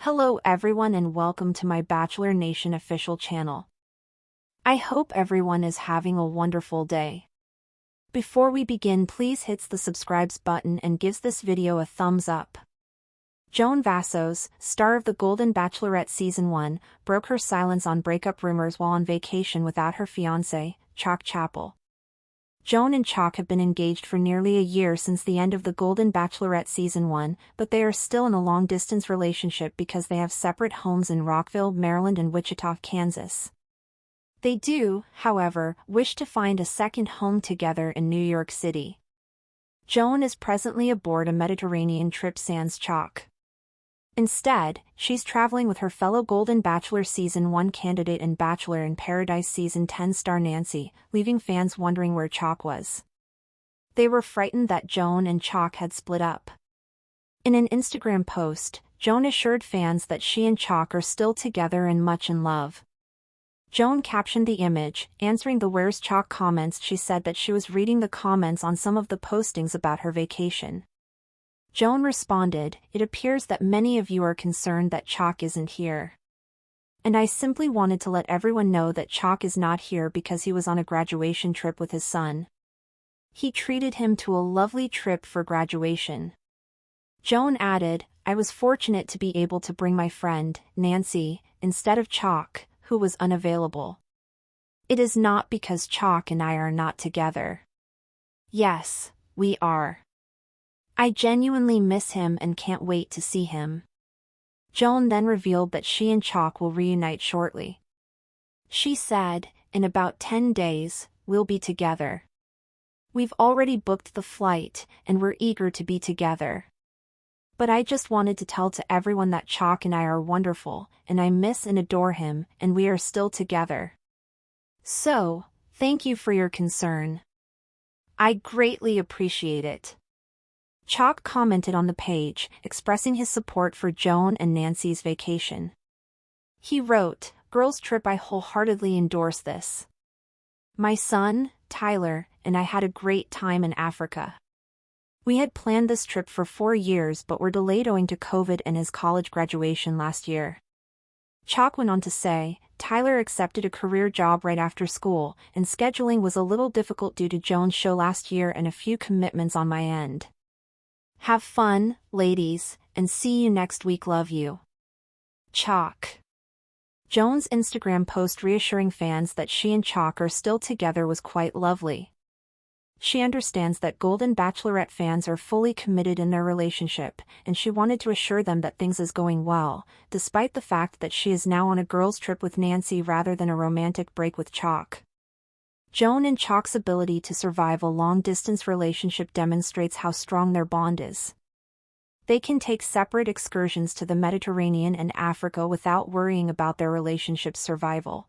Hello everyone and welcome to my Bachelor Nation official channel. I hope everyone is having a wonderful day. Before we begin, please hit the subscribe button and gives this video a thumbs up. Joan Vassos, star of the Golden Bachelorette Season 1, broke her silence on breakup rumors while on vacation without her fiancé, Chalk Chappell. Joan and Chalk have been engaged for nearly a year since the end of the Golden Bachelorette Season 1, but they are still in a long-distance relationship because they have separate homes in Rockville, Maryland and Wichita, Kansas. They do, however, wish to find a second home together in New York City. Joan is presently aboard a Mediterranean trip sans Chalk. Instead, she's traveling with her fellow Golden Bachelor Season 1 candidate and Bachelor in Paradise Season 10 star Nancy, leaving fans wondering where Chalk was. They were frightened that Joan and Chalk had split up. In an Instagram post, Joan assured fans that she and Chalk are still together and much in love. Joan captioned the image, answering the "Where's Chalk" comments. She said that she was reading the comments on some of the postings about her vacation. Joan responded, "It appears that many of you are concerned that Chalk isn't here. And I simply wanted to let everyone know that Chalk is not here because he was on a graduation trip with his son. He treated him to a lovely trip for graduation." Joan added, "I was fortunate to be able to bring my friend, Nancy, instead of Chalk, who was unavailable. It is not because Chalk and I are not together. Yes, we are. I genuinely miss him and can't wait to see him." Joan then revealed that she and Chalk will reunite shortly. She said, "In about 10 days, we'll be together. We've already booked the flight, and we're eager to be together. But I just wanted to tell to everyone that Chalk and I are wonderful, and I miss and adore him, and we are still together. So, thank you for your concern. I greatly appreciate it." Chalk commented on the page, expressing his support for Joan and Nancy's vacation. He wrote, "Girls' trip, I wholeheartedly endorse this. My son, Tyler, and I had a great time in Africa. We had planned this trip for 4 years but were delayed owing to COVID and his college graduation last year." Chalk went on to say, "Tyler accepted a career job right after school, and scheduling was a little difficult due to Joan's show last year and a few commitments on my end. Have fun, ladies, and see you next week. Love you. Chalk." Joan's Instagram post reassuring fans that she and Chalk are still together was quite lovely. She understands that Golden Bachelorette fans are fully committed in their relationship, and she wanted to assure them that things is going well, despite the fact that she is now on a girls' trip with Nancy rather than a romantic break with Chalk. Joan and Chalk's ability to survive a long-distance relationship demonstrates how strong their bond is. They can take separate excursions to the Mediterranean and Africa without worrying about their relationship's survival.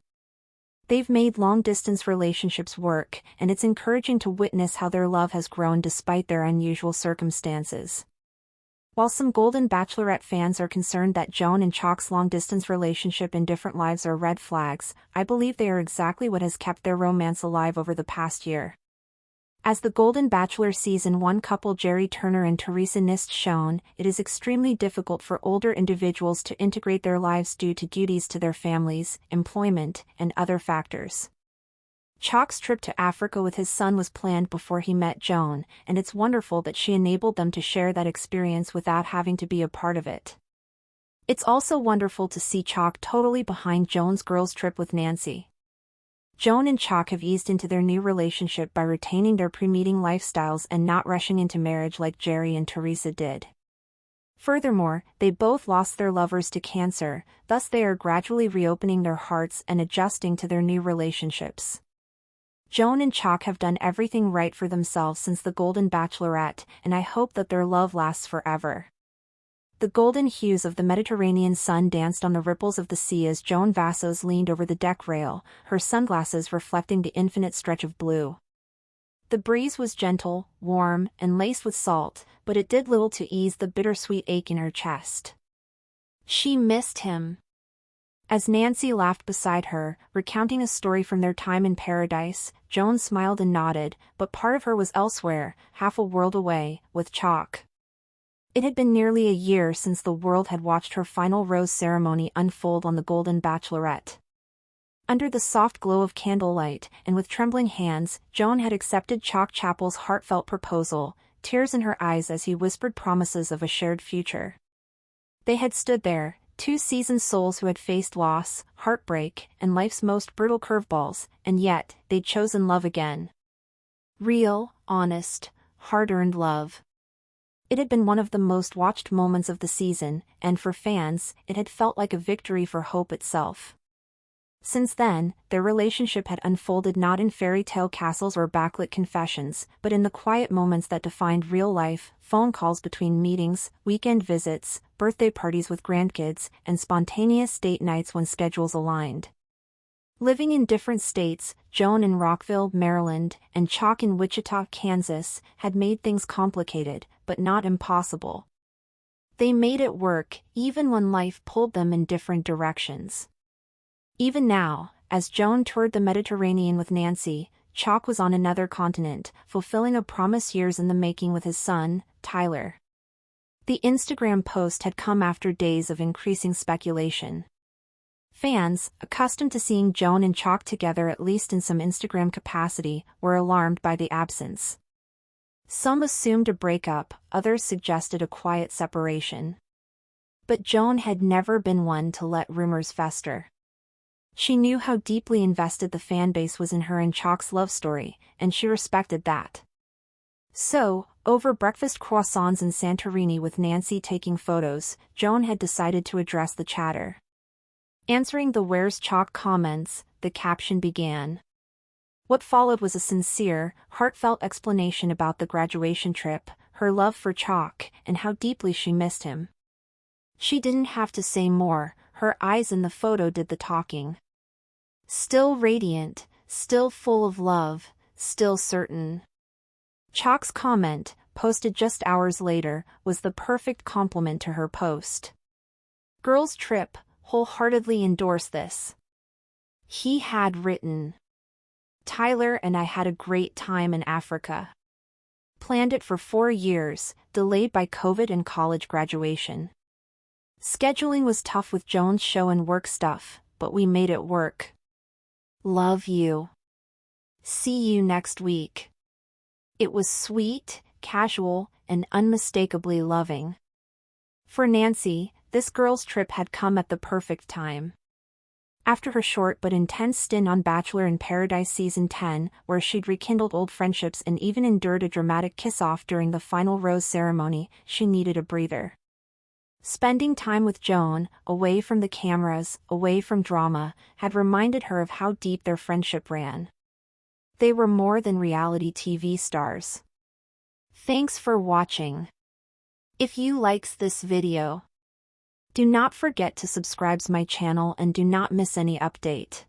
They've made long-distance relationships work, and it's encouraging to witness how their love has grown despite their unusual circumstances. While some Golden Bachelorette fans are concerned that Joan and Chalk's long-distance relationship and different lives are red flags, I believe they are exactly what has kept their romance alive over the past year. As the Golden Bachelor Season 1 couple Jerry Turner and Teresa Nist shown, it is extremely difficult for older individuals to integrate their lives due to duties to their families, employment, and other factors. Chalk's trip to Africa with his son was planned before he met Joan, and it's wonderful that she enabled them to share that experience without having to be a part of it. It's also wonderful to see Chalk totally behind Joan's girls' trip with Nancy. Joan and Chalk have eased into their new relationship by retaining their pre-meeting lifestyles and not rushing into marriage like Jerry and Teresa did. Furthermore, they both lost their lovers to cancer, thus they are gradually reopening their hearts and adjusting to their new relationships. Joan and Chalk have done everything right for themselves since the Golden Bachelorette, and I hope that their love lasts forever. The golden hues of the Mediterranean sun danced on the ripples of the sea as Joan Vassos leaned over the deck rail, her sunglasses reflecting the infinite stretch of blue. The breeze was gentle, warm, and laced with salt, but it did little to ease the bittersweet ache in her chest. She missed him. As Nancy laughed beside her, recounting a story from their time in paradise, Joan smiled and nodded, but part of her was elsewhere, half a world away, with Chalk. It had been nearly a year since the world had watched her final rose ceremony unfold on the Golden Bachelorette. Under the soft glow of candlelight, and with trembling hands, Joan had accepted Chalk Chapel's heartfelt proposal, tears in her eyes as he whispered promises of a shared future. They had stood there, two seasoned souls who had faced loss, heartbreak, and life's most brutal curveballs, and yet, they'd chosen love again. Real, honest, hard-earned love. It had been one of the most watched moments of the season, and for fans, it had felt like a victory for hope itself. Since then, their relationship had unfolded not in fairy tale castles or backlit confessions, but in the quiet moments that defined real life: phone calls between meetings, weekend visits, birthday parties with grandkids, and spontaneous date nights when schedules aligned. Living in different states, Joan in Rockville, Maryland, and Chalk in Wichita, Kansas, had made things complicated, but not impossible. They made it work, even when life pulled them in different directions. Even now, as Joan toured the Mediterranean with Nancy, Chalk was on another continent, fulfilling a promise years in the making with his son, Tyler. The Instagram post had come after days of increasing speculation. Fans, accustomed to seeing Joan and Chalk together at least in some Instagram capacity, were alarmed by the absence. Some assumed a breakup, others suggested a quiet separation. But Joan had never been one to let rumors fester. She knew how deeply invested the fanbase was in her and Chalk's love story, and she respected that. So, over breakfast croissants in Santorini with Nancy taking photos, Joan had decided to address the chatter. Answering the "Where's Chalk" comments, the caption began. What followed was a sincere, heartfelt explanation about the graduation trip, her love for Chalk, and how deeply she missed him. She didn't have to say more, her eyes in the photo did the talking. Still radiant, still full of love, still certain. Chalk's comment, posted just hours later, was the perfect complement to her post. Girls Trip, wholeheartedly endorsed this. He had written, "Tyler and I had a great time in Africa. Planned it for 4 years, delayed by COVID and college graduation. Scheduling was tough with Joan's show and work stuff, but we made it work. Love you. See you next week." It was sweet, casual, and unmistakably loving. For Nancy, this girls' trip had come at the perfect time. After her short but intense stint on Bachelor in Paradise Season 10, where she'd rekindled old friendships and even endured a dramatic kiss-off during the final rose ceremony, she needed a breather. Spending time with Joan, away from the cameras, away from drama, had reminded her of how deep their friendship ran. They were more than reality TV stars. Thanks for watching. If you likes this video, do not forget to subscribe my channel and do not miss any update.